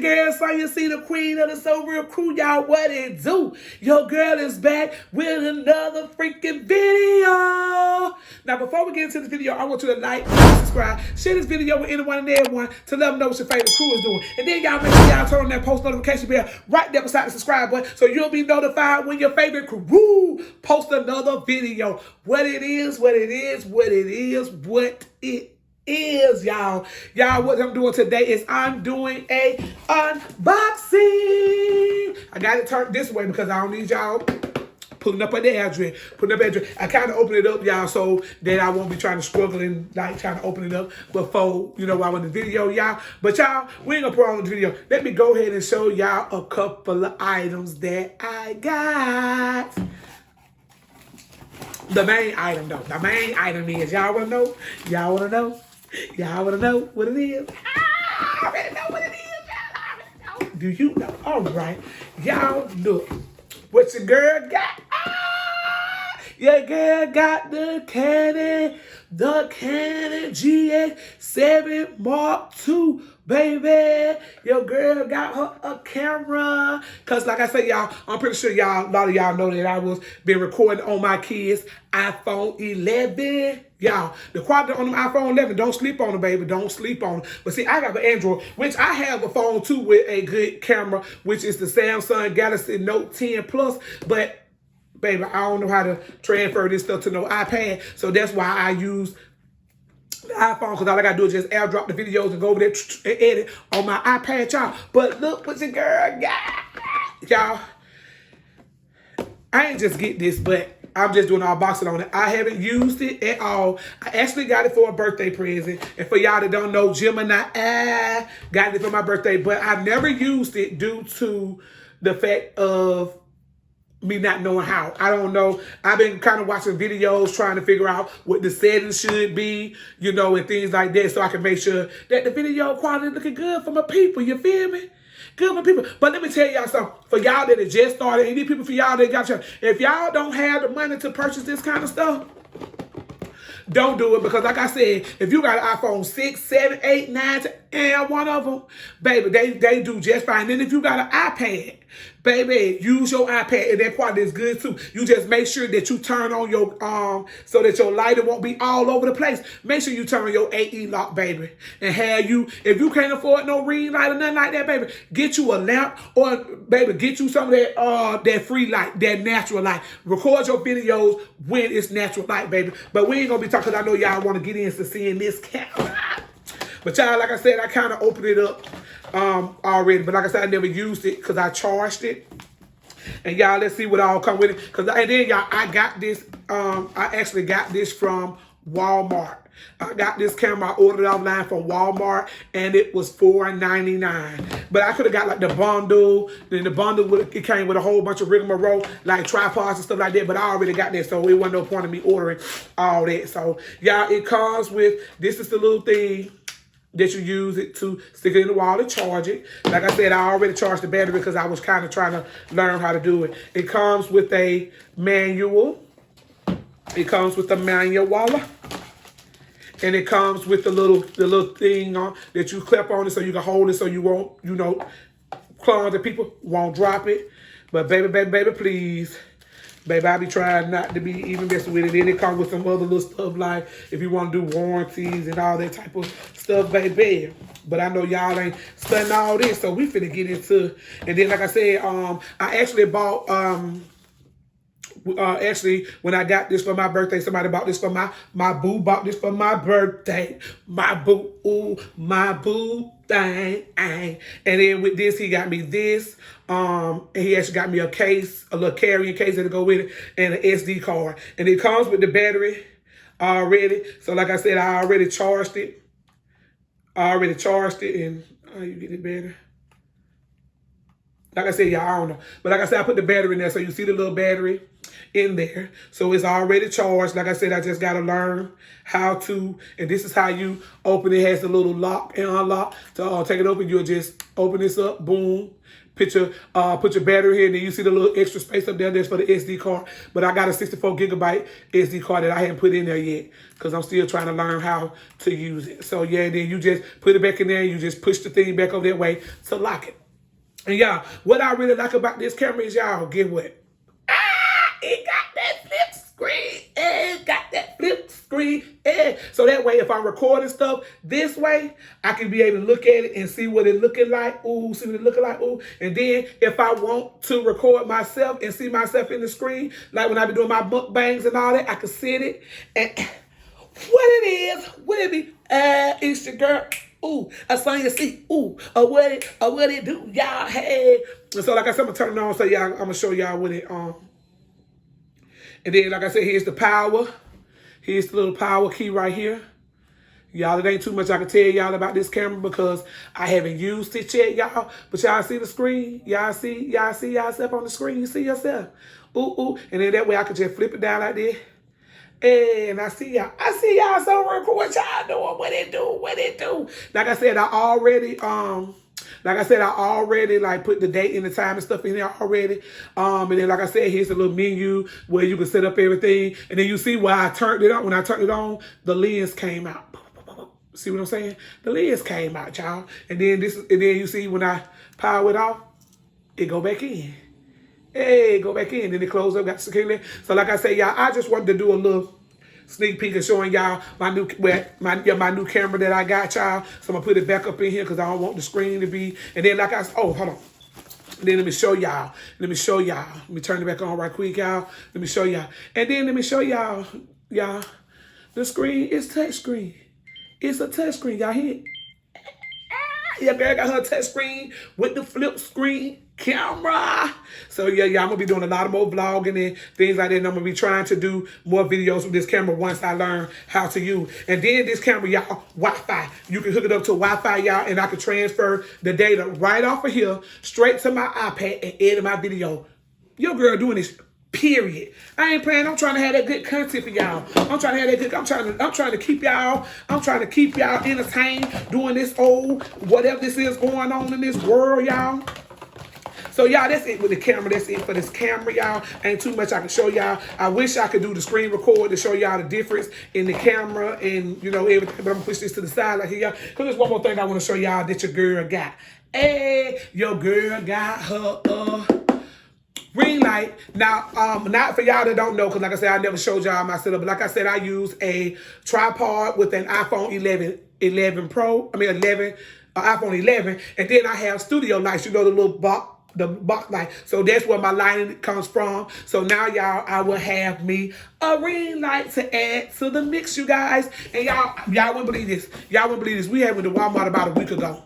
girl Sonya, see the queen of the So Real crew, y'all. What it do? Your girl is back with another freaking video. Now, before we get into this video, I want you to like, subscribe, share this video with anyone and everyone to let them know what your favorite crew is doing. And then y'all make sure y'all turn on that post notification bell right there beside the subscribe button so you'll be notified when your favorite crew post another video. What it is, what it is, what it is, what it is, y'all. Y'all, what I'm doing today is I'm doing a unboxing. I got it turned this way because I don't need y'all pulling up an address, I kind of open it up, y'all, so that I won't be trying to struggle and like trying to open it up before, you know, while I'm in the video, y'all. But y'all, we ain't gonna put on the video. Let me go ahead and show y'all a couple of items that I got. The main item, though. The main item is, y'all wanna know? Y'all wanna know? Y'all wanna know what it is? I already know what it is, y'all. I already know. Do you know? All right. Y'all look what your girl got. Your girl got the Canon G7x Mark II, baby. Your girl got her a camera. Cause like I said, y'all, I'm pretty sure y'all, a lot of y'all know that I was been recording on my kids' iPhone 11. Y'all, the quality on the iPhone 11, don't sleep on it, baby. Don't sleep on it. But see, I got an Android, which I have a phone too with a good camera, which is the Samsung Galaxy Note 10 Plus. But baby, I don't know how to transfer this stuff to no iPad. So that's why I use the iPhone, because all I got to do is just airdrop the videos and go over there and edit on my iPad, y'all. But look what your girl got. Y'all, I ain't just get this, but I'm just doing all boxing on it. I haven't used it at all. I actually got it for a birthday present. And for y'all that don't know, Gemini, got it for my birthday. But I've never used it due to the fact of me not knowing how. I don't know. I've been kind of watching videos trying to figure out what the settings should be, you know, and things like that, so I can make sure that the video quality is looking good for my people. You feel me? Good for people. But let me tell y'all something. For y'all that have just started, any people for y'all that got y'all, if y'all don't have the money to purchase this kind of stuff, don't do it, because like I said, if you got an iPhone 6, 7, 8, 9, and one of them, baby, they do just fine. Then if you got an iPad, baby, use your iPad, and that quality is good too. You just make sure that you turn on your so that your lighter won't be all over the place. Make sure you turn on your AE lock, baby, and have you, if you can't afford no ring light or nothing like that, baby, get you a lamp, or baby, get you some of that free light, that natural light. Record your videos when it's natural light, baby. But we ain't gonna be talking, because I know y'all want to get into seeing this camera. But y'all, like I said, I kind of opened it up already. But like I said, I never used it because I charged it. And y'all, let's see what all come with it. And then y'all, I got this, I actually got this from Walmart. I got this camera, I ordered it online from Walmart, and it was $4.99. But I could have got like the bundle. Then the bundle, it came with a whole bunch of rigmarole, like tripods and stuff like that. But I already got that, so it wasn't no point in me ordering all that. So y'all, it comes with, this is the little thing that you use it to stick it in the wall and charge it. Like I said, I already charged the battery because I was kind of trying to learn how to do it. It comes with a manual. It comes with a manual. And it comes with the little thing that you clip on it so you can hold it so you won't, you know, clumsy people won't drop it. But baby, please. Baby, I be trying not to be even messing with it. Then it comes with some other little stuff, like if you want to do warranties and all that type of stuff, baby. But I know y'all ain't studying all this, so we finna get into. And then, like I said, I actually bought, actually, when I got this for my birthday, somebody bought this for my boo, bought this for my birthday. My boo, ooh, my boo thing. And then with this, he got me this. And he actually got me a case, a little carrying case that'll go with it, and an SD card. And it comes with the battery already. So like I said, I already charged it. And you get it better. Like I said, y'all, I don't know. But like I said, I put the battery in there, so you see the little battery in there. So it's already charged. Like I said, I just got to learn how to, and this is how you open it. It has a little lock and unlock. To take it open, you'll just open this up, boom. put your battery here, and then you see the little extra space up there. That's for the SD card. But I got a 64 gigabyte SD card that I haven't put in there yet because I'm still trying to learn how to use it. So yeah, then you just put it back in there. You just push the thing back over that way to lock it. And y'all, what I really like about this camera is y'all, get what? It got that flip screen. It got that flip screen. So that way, if I'm recording stuff this way, I can be able to look at it and see what it looking like. Ooh, see what it looking like. Ooh. And then if I want to record myself and see myself in the screen, like when I be doing my mukbangs and all that, I can sit it. And what it be? It's your girl. Ooh, a Sonya C. Ooh, what it do, y'all? Hey. And so like I said, I'm gonna turn it on. So y'all, I'm gonna show y'all what it And then, like I said, here's the power. Here's the little power key right here. Y'all, it ain't too much I can tell y'all about this camera because I haven't used it yet, y'all. But y'all see the screen? Y'all see yourself on the screen? You see yourself? Ooh. And then that way I can just flip it down like this. And I see y'all. So real quick. What y'all doing? What it do? Like I said, I already like put the date and the time and stuff in there already. And then like I said, here's a little menu where you can set up everything. And then you see why I turned it on. When I turned it on, the lens came out. See what I'm saying? The lens came out, y'all. And then you see when I power it off, it go back in. Hey, go back in. Then it close up, got the security. So like I say, y'all, I just wanted to do a little sneak peek of showing y'all my new camera that I got, y'all. So I'm gonna put it back up in here because I don't want the screen to be. And then like I said, hold on. And then let me show y'all. Let me turn it back on right quick, y'all. Let me show y'all. And then let me show y'all, the screen is touch screen. It's a touch screen, y'all hear it? Yeah, girl got her touch screen with the flip screen camera. So yeah, I'm gonna be doing a lot of more vlogging and things like that. And I'm gonna be trying to do more videos with this camera once I learn how to use. And then this camera, y'all, Wi-Fi. You can hook it up to Wi-Fi, y'all, and I can transfer the data right off of here straight to my iPad and edit my video. Your girl doing this. Period. I ain't playing. I'm trying to have that good content for y'all. I'm trying to keep y'all entertained doing this old whatever this is going on in this world, y'all. So y'all, that's it with the camera. That's it for this camera, y'all. Ain't too much I can show y'all. I wish I could do the screen record to show y'all the difference in the camera and everything. But I'm gonna push this to the side like here, y'all. Cause there's one more thing I want to show y'all that your girl got. Hey, your girl got her ring light. Now, not for y'all that don't know, because like I said, I never showed y'all my setup. But like I said, I use a tripod with an iPhone 11 Pro. I mean, iPhone 11. And then I have studio lights. You know, the little box light. So that's where my lighting comes from. So now, y'all, I will have me a ring light to add to the mix, you guys. And y'all wouldn't believe this. We had went to Walmart about a week ago.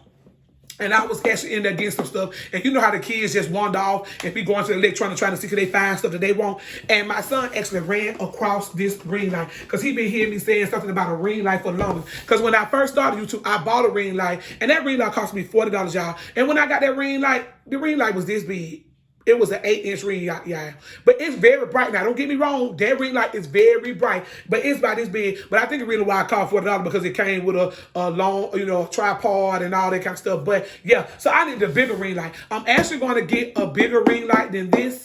And I was actually in there getting some stuff. And you know how the kids just wander off and be going to the electronics trying to see if they find stuff that they want. And my son actually ran across this ring light because he been hearing me saying something about a ring light for long. Because when I first started YouTube, I bought a ring light. And that ring light cost me $40, y'all. And when I got that ring light, the ring light was this big. It was an 8-inch ring, y'all. But it's very bright. Now, don't get me wrong. That ring light is very bright. But it's about this big. But I think the reason why I cost $40 because it came with a long, tripod and all that kind of stuff. But, yeah. So, I need a bigger ring light. I'm actually going to get a bigger ring light than this.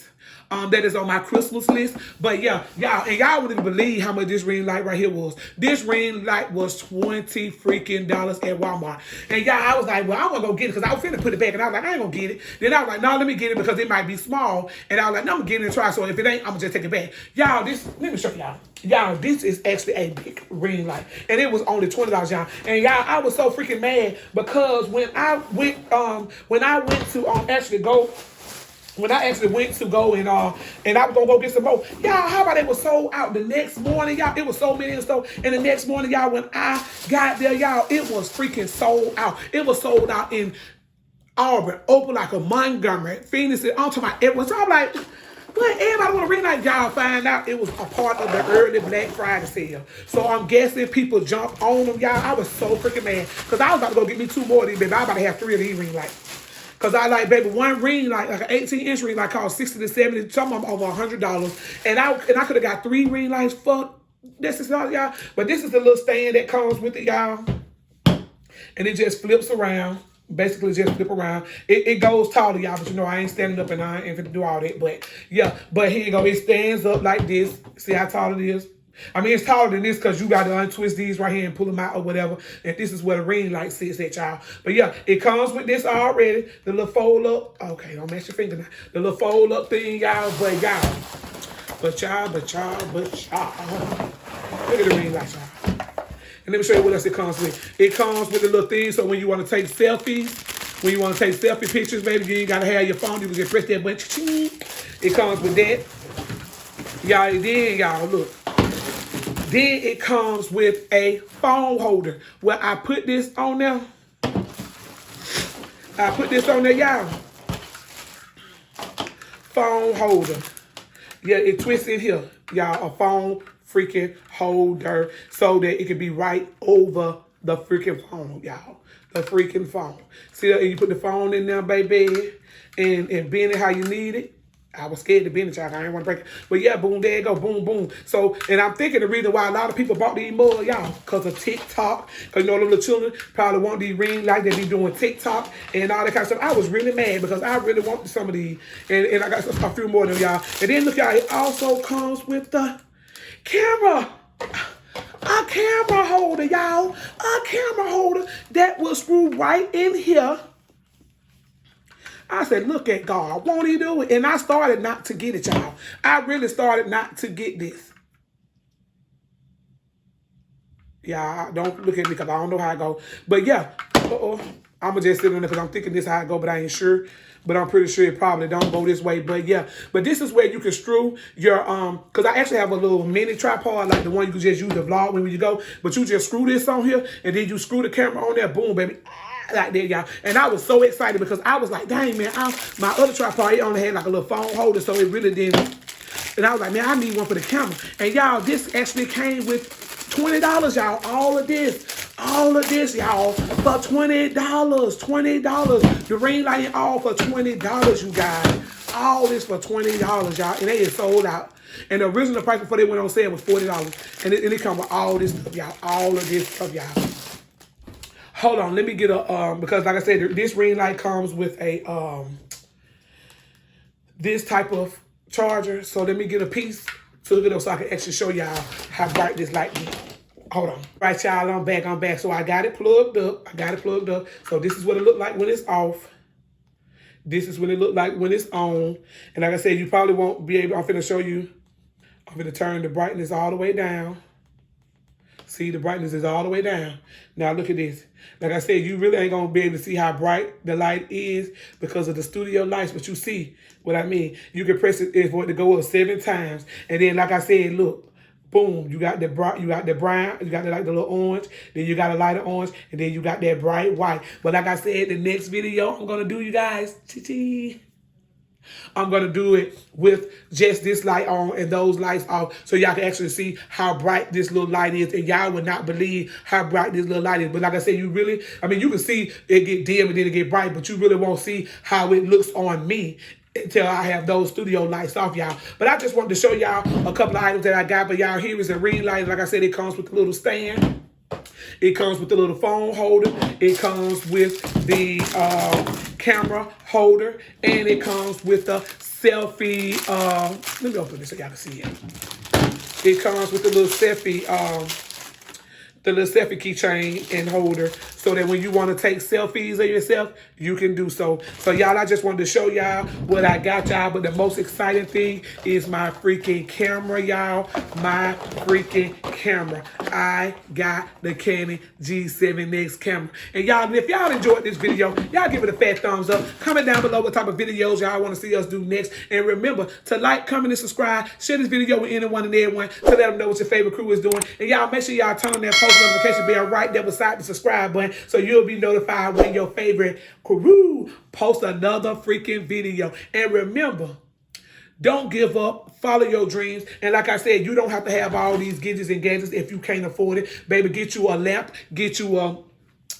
That is on my Christmas list. But yeah, y'all wouldn't believe how much this ring light right here was. This ring light was $20 freaking at Walmart. And y'all, I was like, well, I'm gonna go get it because I was finna put it back. And I was like, I ain't gonna get it. Then I was like, no, let me get it because it might be small. And I was like, no, I'm gonna get it and try. So if it ain't, I'm gonna just take it back. Y'all, let me show y'all. Y'all, this is actually a big ring light. And it was only $20, y'all. And y'all, I was so freaking mad because when I went to actually go and I was gonna go get some more. Y'all, how about it was sold out the next morning, y'all? It was so many and so. And the next morning, y'all, when I got there, y'all, it was freaking sold out. It was sold out in Auburn, Opelika, Montgomery, Phoenix. I'm talking about it was. So I'm like, what? Everybody want to ring like y'all find out it was a part of the early Black Friday sale. So I'm guessing people jumped on them, y'all. I was so freaking mad because I was about to go get me 2 more of these, baby. I was about to have 3 of these ring lights. Because I like, baby, one ring, like an 18-inch ring light cost $60 to $70, some of them over $100. And I could have got 3 ring lights for this is all, y'all. But this is the little stand that comes with it, y'all. And it just flips around. Basically, just flip around. It goes taller, y'all, but you know I ain't standing up and I ain't finna do all that. But yeah, but here you go. It stands up like this. See how tall it is? I mean, it's taller than this because you got to untwist these right here and pull them out or whatever. And this is where the ring light sits at, y'all. But yeah, it comes with this already. The little fold up. Okay, don't mess your finger now. The little fold up thing, y'all. But y'all. But y'all. Look at the ring light, y'all. And let me show you what else it comes with. It comes with a little thing so when you want to take selfies, when you want to take selfie pictures, baby, you ain't got to have your phone. You can just press that button. It comes with that. Y'all, then, y'all, look. Then it comes with a phone holder where I put this on there. I put this on there, y'all. Phone holder. Yeah, it twists in here, y'all. A phone freaking holder so that it can be right over the freaking phone, y'all. The freaking phone. See that? You put the phone in there, baby, and bend it how you need it. I was scared to bend it, y'all. I didn't want to break it. But yeah, boom, there you go. Boom, boom. So, and I'm thinking the reason why a lot of people bought these mugs, y'all, because of TikTok. Because, you know, the little children probably want these ring like they be doing TikTok and all that kind of stuff. I was really mad because I really wanted some of these. And I got a few more of them, y'all. And then, look, y'all, it also comes with the camera. A camera holder, y'all. A camera holder that will screw right in here. I said, look at God. Won't he do it? And I started not to get it, y'all. I really started not to get this. Yeah, don't look at me because I don't know how I go. But yeah, I'm going to just sit on it because I'm thinking this how I go, but I ain't sure. But I'm pretty sure it probably don't go this way. But yeah, but this is where you can screw your, because I actually have a little mini tripod, like the one you can just use to vlog when you go. But you just screw this on here, and then you screw the camera on there. Boom, baby. Like that, y'all. And I was so excited because I was like, dang, man, my other tripod, it only had like a little phone holder, so it really didn't. And I was like, man, I need one for the camera. And y'all, this actually came with $20, y'all. All of this, y'all, for $20. $20. The ring light all for $20, you guys. All this for $20, y'all. And they is sold out. And the original price before they went on sale was $40. And it come with all this stuff, y'all. All of this stuff, y'all. Hold on, let me get a, because like I said, this ring light comes with a, this type of charger. So let me get a piece to look it up so I can actually show y'all how bright this light is. Hold on. Right, y'all, I'm back. So I got it plugged up. So this is what it looked like when it's off. This is what it looked like when it's on. And like I said, you probably won't be able, I'm finna show you. I'm finna turn the brightness all the way down. See, the brightness is all the way down. Now look at this. Like I said, you really ain't going to be able to see how bright the light is because of the studio lights, but you see what I mean. You can press it for it to go up 7 times. And then, like I said, look, boom, you got the brown, you got the like the little orange, then you got a lighter orange, and then you got that bright white. But like I said, the next video I'm going to do, you guys, I'm going to do it with just this light on and those lights off so y'all can actually see how bright this little light is. And y'all would not believe how bright this little light is. But like I said, you really, I mean, you can see it get dim and then it get bright, but you really won't see how it looks on me until I have those studio lights off, y'all. But I just wanted to show y'all a couple of items that I got. But y'all, here is a ring light. Like I said, it comes with a little stand. It comes with the little phone holder. It comes with the camera holder. And it comes with the selfie. Let me open this so y'all can see it. It comes with the little selfie keychain and holder so that when you want to take selfies of yourself, you can do so. So y'all, I just wanted to show y'all what I got, y'all. But the most exciting thing is my freaking camera, y'all. My freaking camera. I got the Canon G7x camera. And y'all, if y'all enjoyed this video, y'all give it a fat thumbs up. Comment down below what type of videos y'all want to see us do next. And remember to like, comment, and subscribe. Share this video with anyone and everyone to let them know what your favorite crew is doing. And y'all, make sure y'all turn on that post notification bell right there beside the subscribe button so you'll be notified when your favorite crew post another freaking video. And remember, don't give up. Follow your dreams. And like I said, you don't have to have all these gadgets and gadgets if you can't afford it. Baby, get you a lamp. Get you a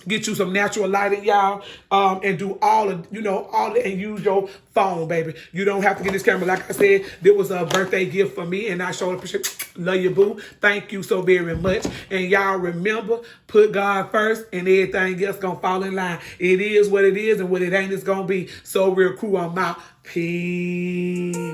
Get you some natural lighting, y'all, and do all of, and use your phone, baby. You don't have to get this camera. Like I said, this was a birthday gift for me, and I showed appreciate. Love you, boo. Thank you so very much. And y'all remember, put God first, and everything else gonna fall in line. It is what it is, and what it ain't, it's gonna be. So real cool. I'm out. Peace.